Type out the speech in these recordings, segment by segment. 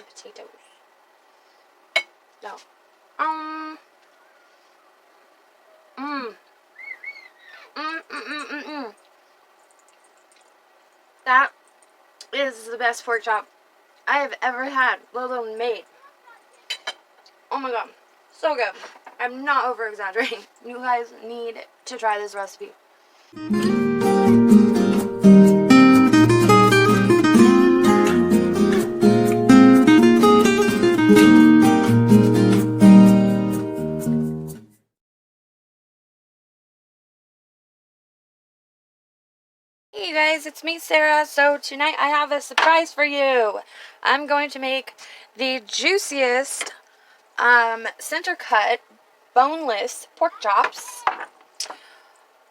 potatoes. So, that is the best pork chop I have ever had, let alone made. Oh my god, so good. I'm not over exaggerating. You guys need to try this recipe. Hey you guys, it's me Sarah. So tonight I have a surprise for you. I'm going to make the juiciest center cut boneless pork chops.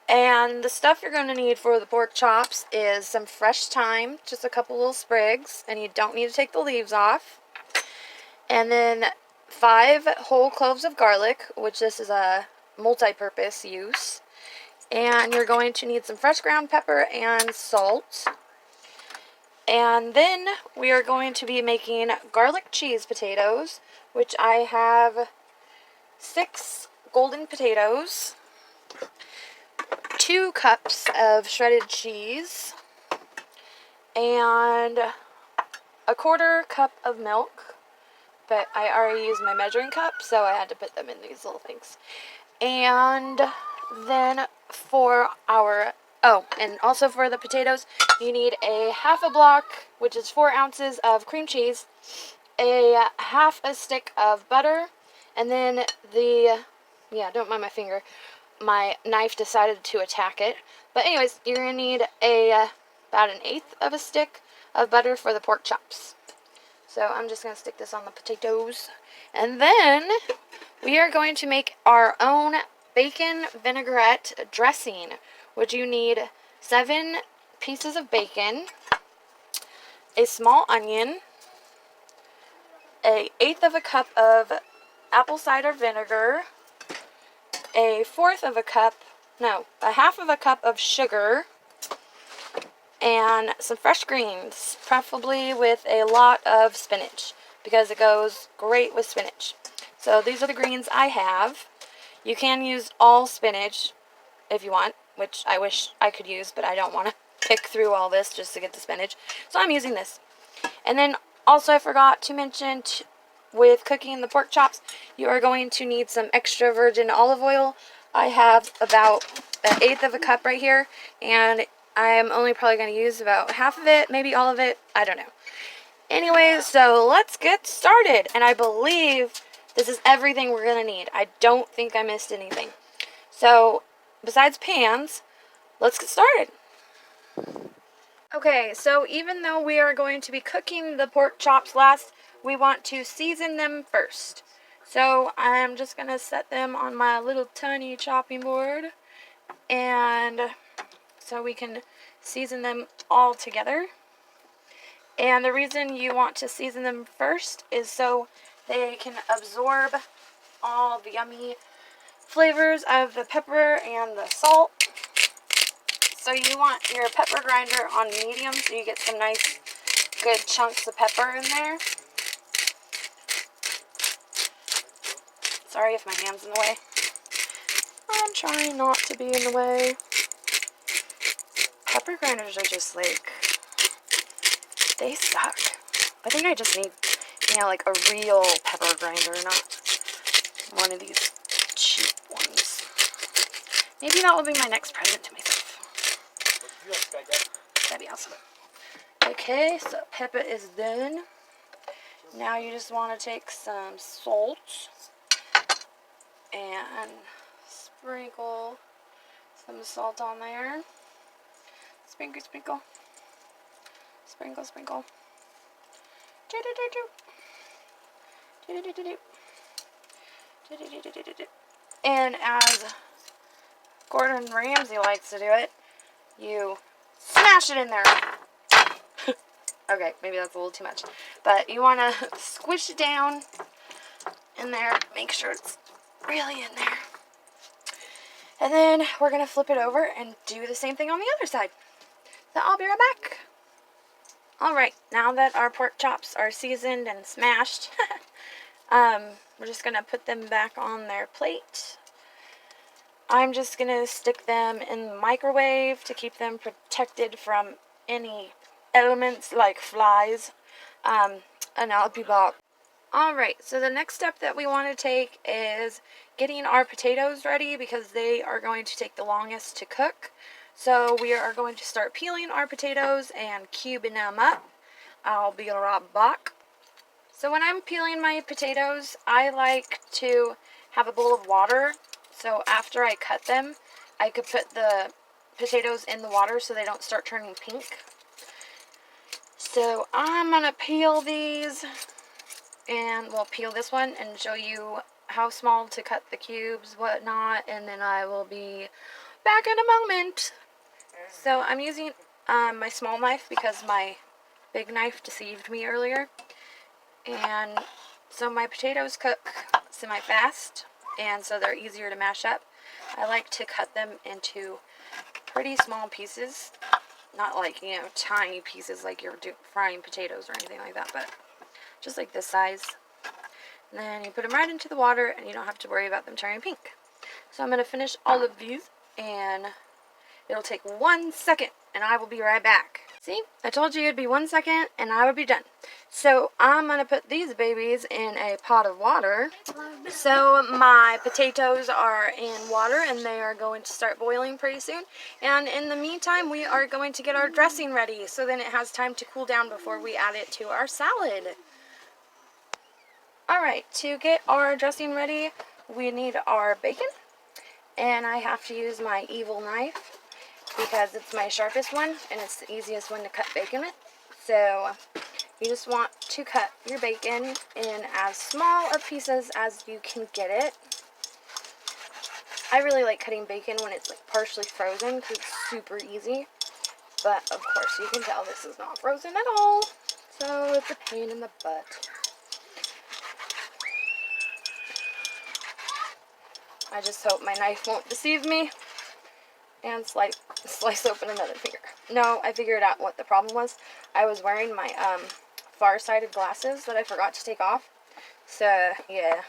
And the stuff you're going to need for the pork chops is some fresh thyme, just a couple little sprigs, and you don't need to take the leaves off. And then 5 whole cloves of garlic, which this is a multi-purpose use. And you're going to need some fresh ground pepper and salt. And then we are going to be making garlic cheese potatoes, which I have 6 golden potatoes, 2 cups of shredded cheese, and a 1/4 cup of milk. But I already used my measuring cup, so I had to put them in these little things. And then for our, and also for the potatoes, you need a 1/2 block, which is 4 ounces of cream cheese, a 1/2 stick of butter, and then don't mind my finger, my knife decided to attack it. But anyways, you're going to need about 1/8 of a stick of butter for the pork chops. So I'm just going to stick this on the potatoes. And then we are going to make our own bacon vinaigrette dressing, which you need 7 pieces of bacon, a small onion, a 1/8 of a cup of apple cider vinegar, a 1/4 of a cup of sugar, and some fresh greens, preferably with a lot of spinach, because it goes great with spinach. So these are the greens I have. You can use all spinach if you want, which I wish I could use, but I don't want to pick through all this just to get the spinach. So I'm using this. And then also I forgot to mention, with cooking the pork chops, you are going to need some extra virgin olive oil. I have about 1/8 of a cup right here, and I'm only probably going to use about half of it, maybe all of it, I don't know. Anyways, so let's get started. And I believe this is everything we're going to need. I don't think I missed anything. So, besides pans, let's get started. Okay, so even though we are going to be cooking the pork chops last, we want to season them first. So, I'm just going to set them on my little tiny chopping board, and so we can season them all together. And the reason you want to season them first is so they can absorb all the yummy flavors of the pepper and the salt. So you want your pepper grinder on medium so you get some nice good chunks of pepper in there. Sorry if my hand's in the way. I'm trying not to be in the way. Pepper grinders are just like, they suck. I think I just need, like a real pepper grinder, not one of these cheap ones. Maybe that will be my next present to myself. That'd be awesome. Okay, so pepper is done. Now you just want to take some salt and sprinkle some salt on there. Sprinkle, sprinkle. Sprinkle, sprinkle. And as Gordon Ramsay likes to do it, you smash it in there. Okay, maybe that's a little too much. But you want to squish it down in there. Make sure it's really in there. And then we're going to flip it over and do the same thing on the other side. So I'll be right back. Alright, now that our pork chops are seasoned and smashed, we're just going to put them back on their plate. I'm just going to stick them in the microwave to keep them protected from any elements like flies. And I'll be back. Alright, so the next step that we want to take is getting our potatoes ready because they are going to take the longest to cook. So we are going to start peeling our potatoes and cubing them up. I'll be right back. So when I'm peeling my potatoes, I like to have a bowl of water. So after I cut them, I could put the potatoes in the water so they don't start turning pink. So I'm going to peel these, and we'll peel this one and show you how small to cut the cubes, whatnot, and then I will be back in a moment. So I'm using my small knife because my big knife deceived me earlier. And so my potatoes cook semi-fast, and so they're easier to mash up. I like to cut them into pretty small pieces. Not like, you know, tiny pieces like you're frying potatoes or anything like that, but just like this size. And then you put them right into the water, and you don't have to worry about them turning pink. So I'm going to finish all of these, and it'll take 1 second, and I will be right back. See? I told you it'd be 1 second, and I would be done. So I'm going to put these babies in a pot of water. So my potatoes are in water, and they are going to start boiling pretty soon. And in the meantime, we are going to get our dressing ready, so then it has time to cool down before we add it to our salad. Alright, to get our dressing ready, we need our bacon. And I have to use my evil knife because it's my sharpest one and it's the easiest one to cut bacon with. So you just want to cut your bacon in as small of pieces as you can get it. I really like cutting bacon when it's like partially frozen because it's super easy. But of course you can tell this is not frozen at all. So it's a pain in the butt. I just hope my knife won't deceive me and slice open another finger. No, I figured out what the problem was. I was wearing my far-sighted glasses that I forgot to take off. So, yeah,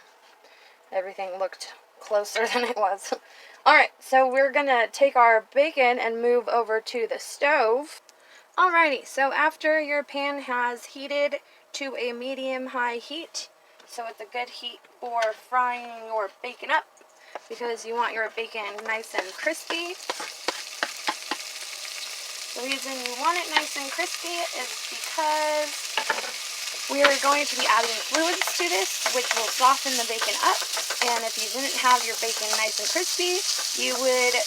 everything looked closer than it was. Alright, so we're going to take our bacon and move over to the stove. Alrighty, so after your pan has heated to a medium-high heat, so it's a good heat for frying your bacon up, because you want your bacon nice and crispy. The reason you want it nice and crispy is because we are going to be adding fluids to this, which will soften the bacon up. And if you didn't have your bacon nice and crispy, you would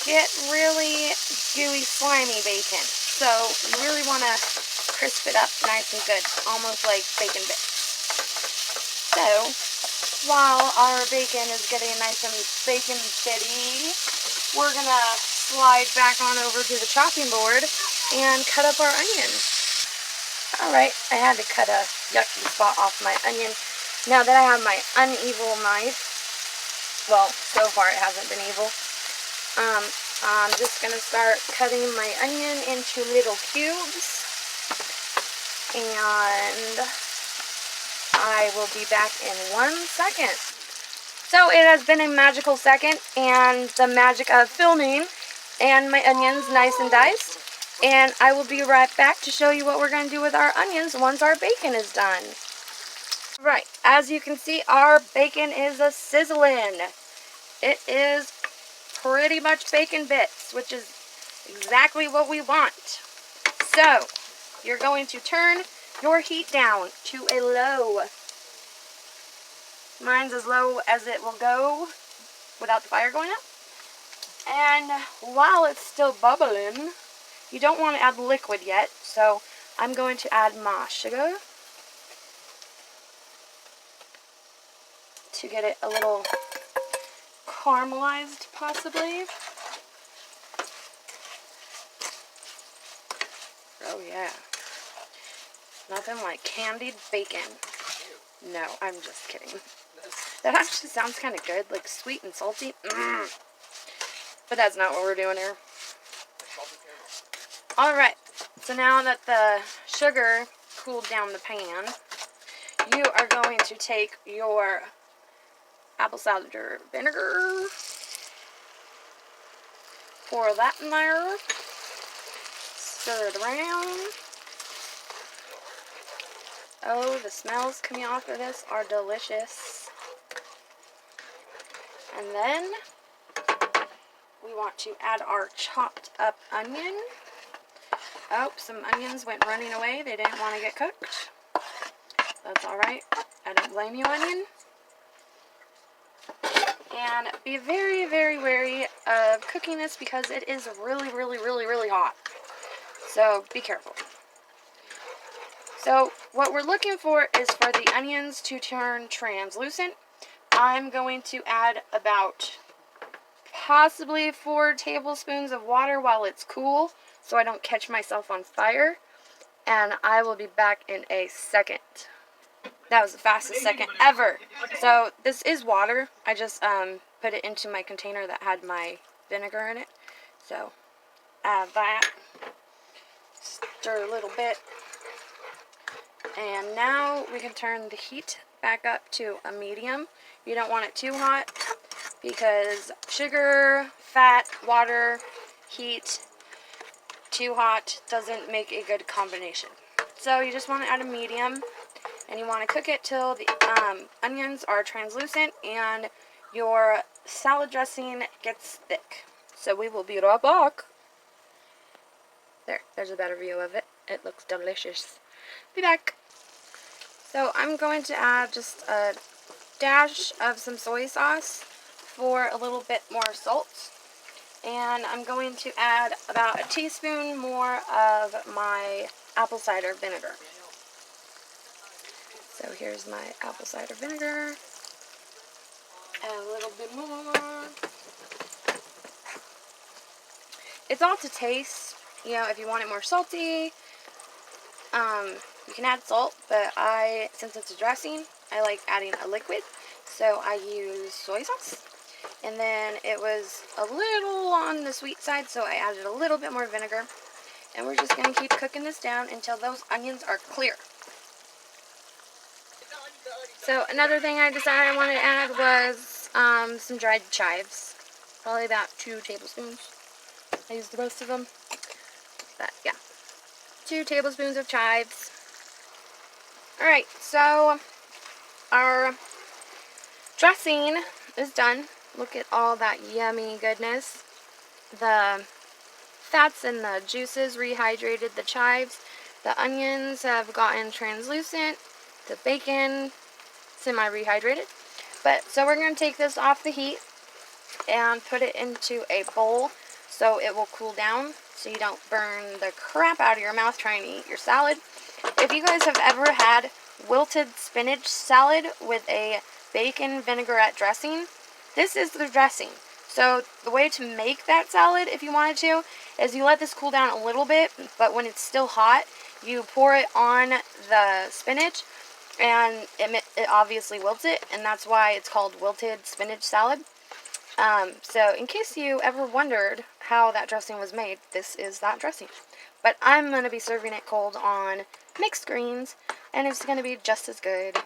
get really gooey, slimy bacon. So you really want to crisp it up nice and good, almost like bacon bits. So while our bacon is getting nice and bacon bitty, we're going to slide back on over to the chopping board and cut up our onion. Alright, I had to cut a yucky spot off my onion. Now that I have my unevil knife, well, so far it hasn't been evil, I'm just going to start cutting my onion into little cubes, and I will be back in 1 second. So it has been a magical second, and the magic of filming, and my onions nice and diced. And I will be right back to show you what we're going to do with our onions once our bacon is done. Right, as you can see, our bacon is a-sizzling. It is pretty much bacon bits, which is exactly what we want. So, you're going to turn your heat down to a low. Mine's as low as it will go without the fire going up. And while it's still bubbling, you don't want to add liquid yet, so I'm going to add my sugar to get it a little caramelized, possibly. Oh yeah. Nothing like candied bacon. No, I'm just kidding. That actually sounds kind of good, like sweet and salty. But that's not what we're doing here. Alright, so now that the sugar cooled down the pan, you are going to take your apple cider vinegar, pour that in there, stir it around. Oh, the smells coming off of this are delicious. And then we want to add our chopped up onion. Oh, some onions went running away. They didn't want to get cooked. That's alright. I don't blame you, onion. And be very, very wary of cooking this because it is really, really, really, really hot. So be careful. So what we're looking for is for the onions to turn translucent. I'm going to add about possibly 4 tablespoons of water while it's cool so I don't catch myself on fire. And I will be back in a second. That was the fastest second ever. So this is water. I just put it into my container that had my vinegar in it. So add that. Stir a little bit. And now we can turn the heat back up to a medium. You don't want it too hot because sugar, fat, water, heat, too hot doesn't make a good combination. So you just want to add a medium and you want to cook it till the onions are translucent and your salad dressing gets thick. So we will be right back. There's a better view of it. It looks delicious. Be back. So I'm going to add just a dash of some soy sauce for a little bit more salt. And I'm going to add about a teaspoon more of my apple cider vinegar. So here's my apple cider vinegar. Add a little bit more. It's all to taste. You know, if you want it more salty, you can add salt, but since it's a dressing, I like adding a liquid, so I use soy sauce. And then it was a little on the sweet side, so I added a little bit more vinegar. And we're just going to keep cooking this down until those onions are clear. So another thing I decided I wanted to add was some dried chives. Probably about 2 tablespoons. I used the rest of them. But yeah, 2 tablespoons of chives. Alright, so our dressing is done. Look at all that yummy goodness. The fats and the juices rehydrated the chives. The onions have gotten translucent. The bacon semi-rehydrated. So we're going to take this off the heat and put it into a bowl so it will cool down so you don't burn the crap out of your mouth trying to eat your salad. If you guys have ever had wilted spinach salad with a bacon vinaigrette dressing, this is the dressing. So the way to make that salad, if you wanted to, is you let this cool down a little bit, but when it's still hot, you pour it on the spinach, and it obviously wilts it, and that's why it's called wilted spinach salad. So in case you ever wondered how that dressing was made, this is that dressing. But I'm going to be serving it cold on mixed greens, and it's going to be just as good.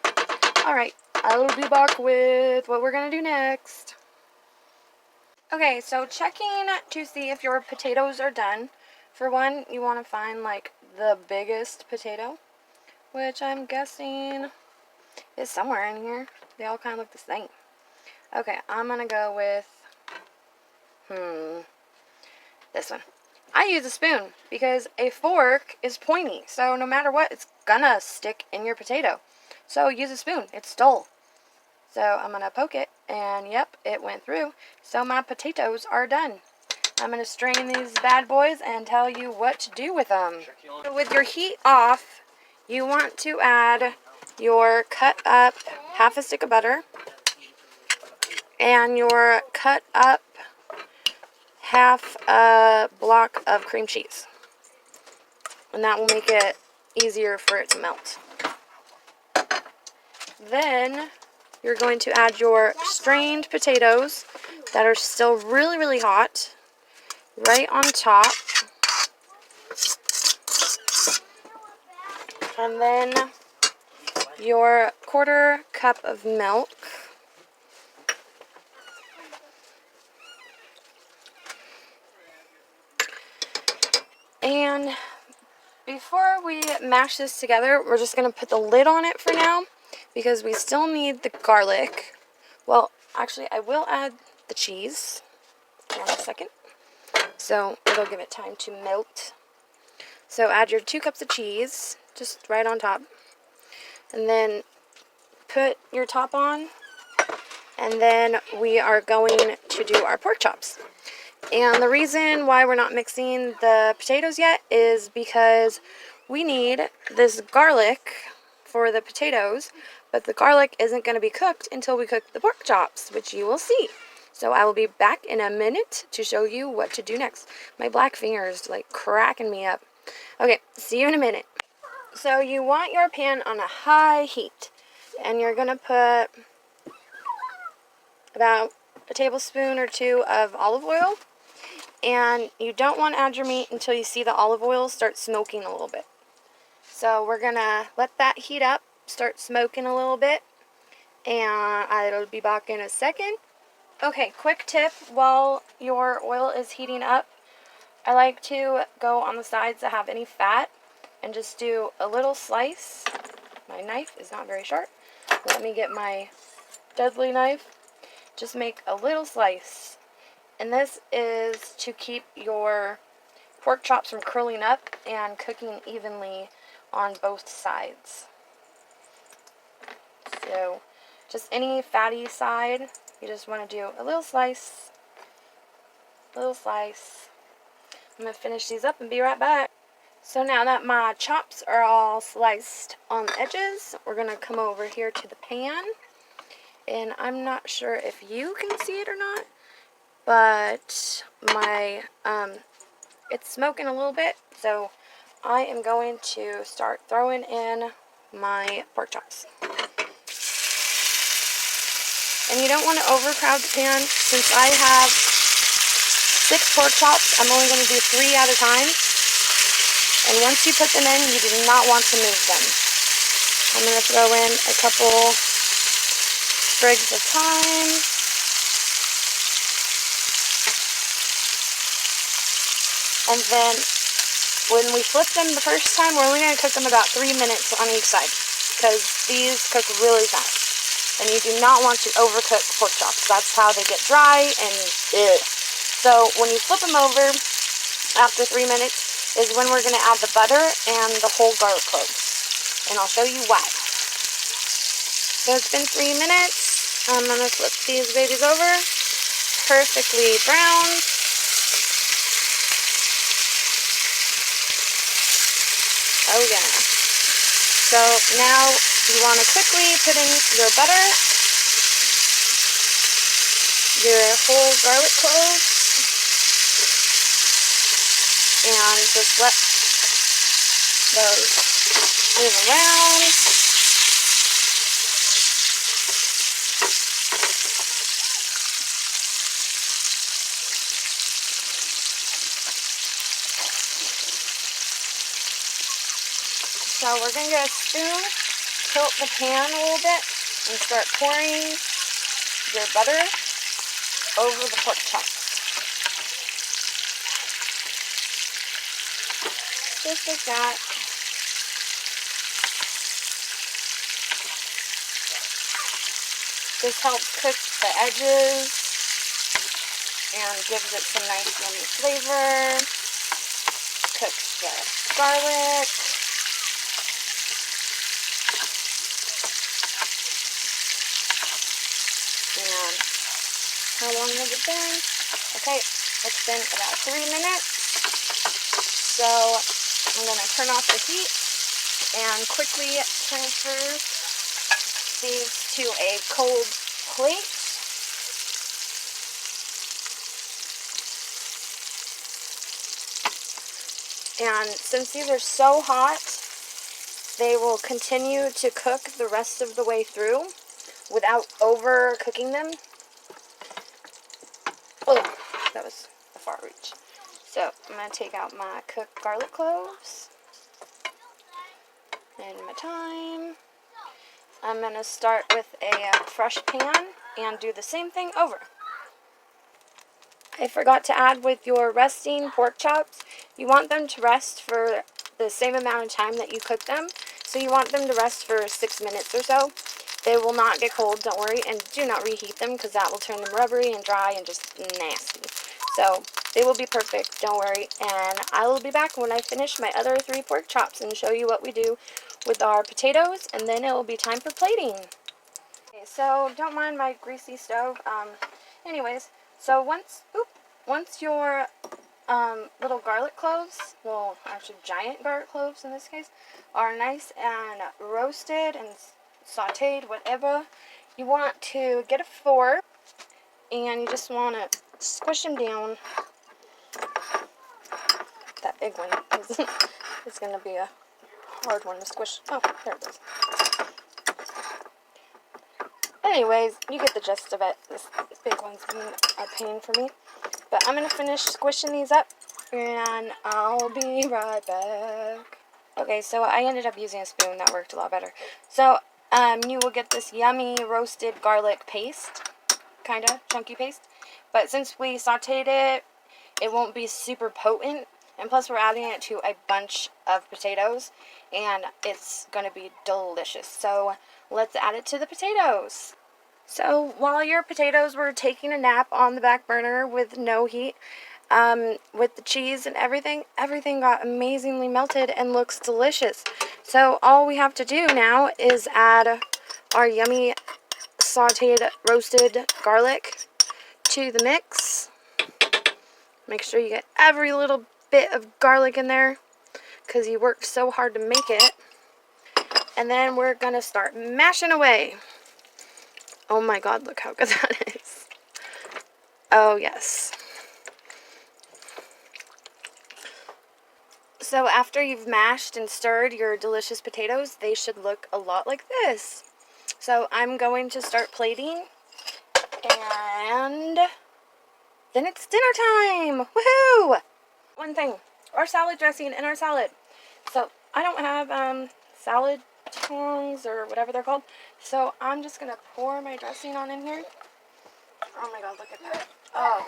Alright, I will be back with what we're going to do next. Okay, so checking to see if your potatoes are done. For one, you want to find like the biggest potato, which I'm guessing is somewhere in here. They all kind of look the same. Okay, I'm going to go with, this one. I use a spoon because a fork is pointy, so no matter what, it's gonna stick in your potato. So use a spoon. It's dull. So I'm going to poke it, and yep, it went through. So my potatoes are done. I'm going to strain these bad boys and tell you what to do with them. So with your heat off, you want to add your cut up half a stick of butter and your cut up half a block of cream cheese. And that will make it easier for it to melt. Then you're going to add your strained potatoes that are still really, really hot right on top. And then your 1/4 cup of milk. And before we mash this together, we're just going to put the lid on it for now because we still need the garlic. Well, actually, I will add the cheese in a second, so it'll give it time to melt. So add your 2 cups of cheese, just right on top, and then put your top on, and then we are going to do our pork chops. And the reason why we're not mixing the potatoes yet is because we need this garlic for the potatoes, but the garlic isn't going to be cooked until we cook the pork chops, which you will see. So I will be back in a minute to show you what to do next. My black finger is like cracking me up. Okay, see you in a minute. So you want your pan on a high heat, and you're going to put about a tablespoon or 2 of olive oil. And you don't want to add your meat until you see the olive oil start smoking a little bit. So we're going to let that heat up, start smoking a little bit, and I'll be back in a second. Okay, quick tip while your oil is heating up. I like to go on the sides that have any fat and just do a little slice. My knife is not very sharp. Let me get my deadly knife. Just make a little slice. And this is to keep your pork chops from curling up and cooking evenly on both sides. So just any fatty side, you just want to do a little slice, a little slice. I'm going to finish these up and be right back. So now that my chops are all sliced on the edges, we're going to come over here to the pan. And I'm not sure if you can see it or not, but my it's smoking a little bit, so I am going to start throwing in my pork chops. And you don't want to overcrowd the pan. Since I have 6 pork chops, I'm only going to do 3 at a time. And once you put them in, you do not want to move them. I'm going to throw in a couple sprigs of thyme. And then when we flip them the first time, we're only going to cook them about 3 minutes on each side because these cook really fast. And you do not want to overcook pork chops. That's how they get dry and ugh. So when you flip them over after 3 minutes is when we're going to add the butter and the whole garlic cloves. And I'll show you why. So it's been 3 minutes. I'm going to flip these babies over. Perfectly browned. Oh yeah. So now you want to quickly put in your butter, your whole garlic cloves, and just let those move around. So we're going to get a spoon, tilt the pan a little bit, and start pouring your butter over the pork chops. Just like that. This helps cook the edges and gives it some nice yummy flavor. Cooks the garlic. And how long has it been? Okay, it's been about 3 minutes. So I'm going to turn off the heat and quickly transfer these to a cold plate. And since these are so hot, they will continue to cook the rest of the way through without over cooking them. Oh, that was a far reach. So I'm going to take out my cooked garlic cloves. in my time. I'm going to start with a fresh pan and do the same thing over. I forgot to add with your resting pork chops, you want them to rest for the same amount of time that you cook them. So you want them to rest for 6 minutes or so. They will not get cold, don't worry, and do not reheat them because that will turn them rubbery and dry and just nasty. So they will be perfect, don't worry, and I will be back when I finish my other 3 pork chops and show you what we do with our potatoes, and then it will be time for plating. Okay, so don't mind my greasy stove. Anyways, so once your little garlic cloves, well, actually giant garlic cloves in this case, are nice and roasted and sauteed, whatever, you want to get a fork and you just want to squish them down. That big one is going to be a hard one to squish. Oh, there it is. Anyways, you get the gist of it. This big one's been a pain for me. But I'm going to finish squishing these up, and I'll be right back. Okay, so I ended up using a spoon. That worked a lot better. So, you will get this yummy roasted garlic paste, kind of chunky paste. But since we sauteed it, it won't be super potent. And plus, we're adding it to a bunch of potatoes, and it's going to be delicious. So, let's add it to the potatoes. So, while your potatoes were taking a nap on the back burner with no heat, with the cheese and everything got amazingly melted and looks delicious. So, all we have to do now is add our yummy sauteed roasted garlic to the mix. Make sure you get every little bit of garlic in there because you worked so hard to make it. And then we're going to start mashing away. Oh my god, look how good that is. Oh yes. So after you've mashed and stirred your delicious potatoes, they should look a lot like this. So I'm going to start plating, and then it's dinner time! Woohoo! One thing, our salad dressing in our salad. So I don't have salad tongs or whatever they're called. So I'm just going to pour my dressing on in here. Oh my god, look at that. Oh.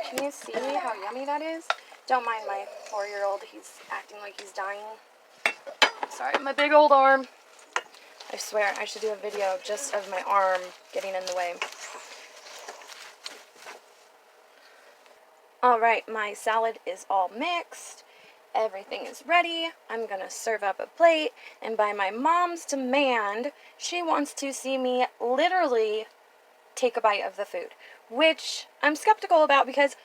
Can you see how yummy that is? Don't mind my 4-year-old. He's acting like he's dying. Sorry, my big old arm. I swear, I should do a video just of my arm getting in the way. Alright, my salad is all mixed. Everything is ready. I'm going to serve up a plate, and by my mom's demand, she wants to see me literally take a bite of the food, which I'm skeptical about because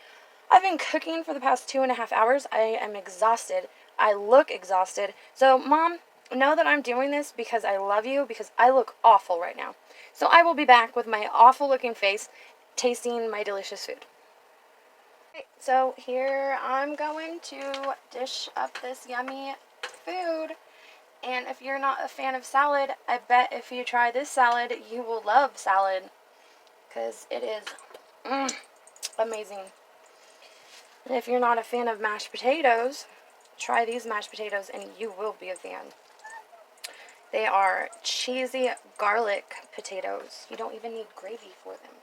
I've been cooking for the past 2.5 hours. I am exhausted. I look exhausted. So, Mom, know that I'm doing this because I love you, because I look awful right now. So I will be back with my awful looking face, tasting my delicious food. So here I'm going to dish up this yummy food, and if you're not a fan of salad, I bet if you try this salad, you will love salad, because it is amazing. And if you're not a fan of mashed potatoes, try these mashed potatoes and you will be a fan. They are cheesy garlic potatoes. You don't even need gravy for them.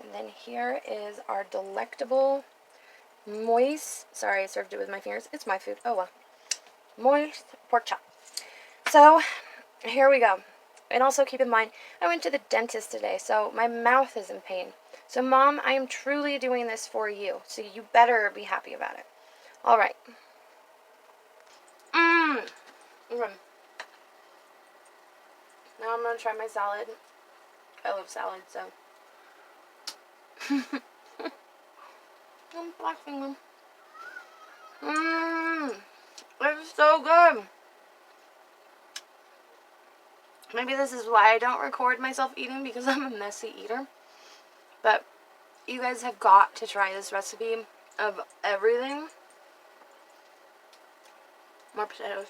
And then here is our delectable moist, sorry I served it with my fingers, it's my food, oh well, moist pork chop. So, here we go. And also keep in mind, I went to the dentist today, so my mouth is in pain. So Mom, I am truly doing this for you, so you better be happy about it. Alright. Okay. Now I'm going to try my salad. I love salad, so. I'm blocking them. It's so good. Maybe this is why I don't record myself eating, because I'm a messy eater. But you guys have got to try this recipe of everything. More potatoes.